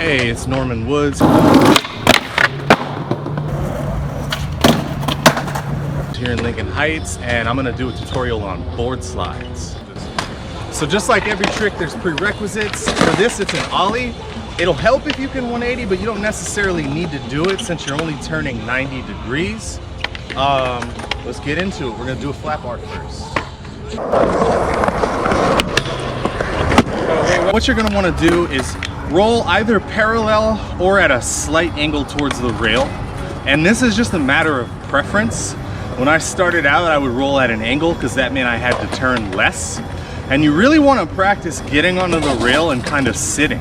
Hey, it's Norman Woods. Here in Lincoln Heights, and I'm gonna do a tutorial on board slides. So just like every trick, there's prerequisites. For this, it's an ollie. It'll help if you can 180, but you don't necessarily need to do it since you're only turning 90 degrees. Let's get into it. We're gonna do a flat bar first. What you're gonna wanna do is roll either parallel or at a slight angle towards the rail. And this is just a matter of preference. When I started out, I would roll at an angle because that meant I had to turn less. And you really want to practice getting onto the rail and kind of sitting.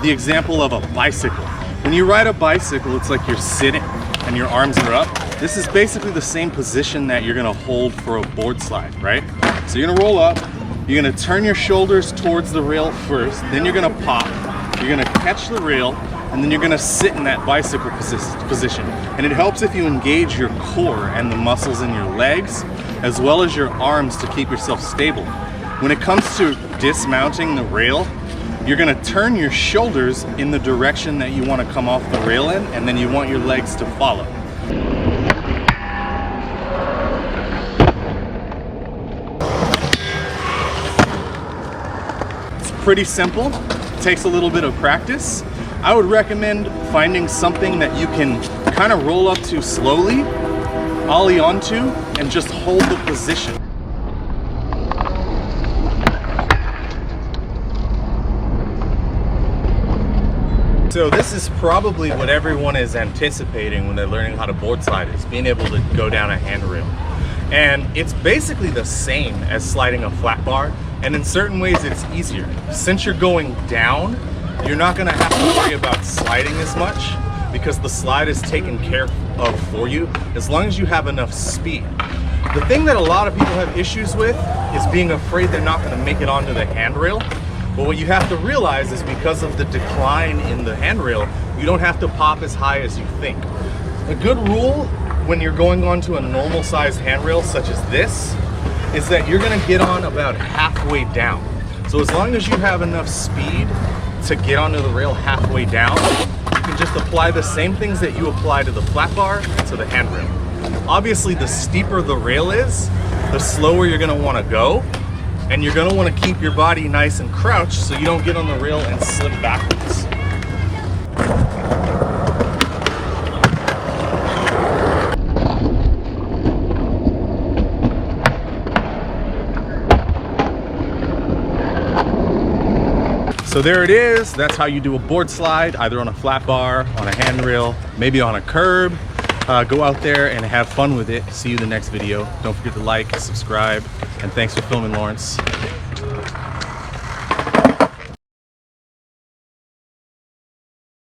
The example of a bicycle. When you ride a bicycle, it's like you're sitting and your arms are up. This is basically the same position that you're going to hold for a board slide, right? So you're going to roll up, you're going to turn your shoulders towards the rail first, then you're going to pop, you're going to catch the rail, and then you're gonna sit in that bicycle position. And it helps if you engage your core and the muscles in your legs, as well as your arms to keep yourself stable. When it comes to dismounting the rail, you're gonna turn your shoulders in the direction that you wanna come off the rail in, and then you want your legs to follow. It's pretty simple, it takes a little bit of practice. I would recommend finding something that you can kind of roll up to slowly, ollie onto, and just hold the position. So this is probably what everyone is anticipating when they're learning how to board slide, is being able to go down a handrail. And it's basically the same as sliding a flat bar, and in certain ways it's easier. Since you're going down, you're not gonna have to worry about sliding as much because the slide is taken care of for you as long as you have enough speed. The thing that a lot of people have issues with is being afraid they're not gonna make it onto the handrail. But what you have to realize is because of the decline in the handrail, you don't have to pop as high as you think. A good rule when you're going onto a normal sized handrail such as this is that you're gonna get on about halfway down. So as long as you have enough speed to get onto the rail halfway down, you can just apply the same things that you apply to the flat bar to the handrail. Obviously, the steeper the rail is, the slower you're gonna wanna go, and you're gonna wanna keep your body nice and crouched so you don't get on the rail and slip backwards. So there it is. That's how you do a board slide, either on a flat bar, on a handrail, maybe on a curb. Go out there and have fun with it. See you in the next video. Don't forget to like, subscribe, and thanks for filming, Lawrence.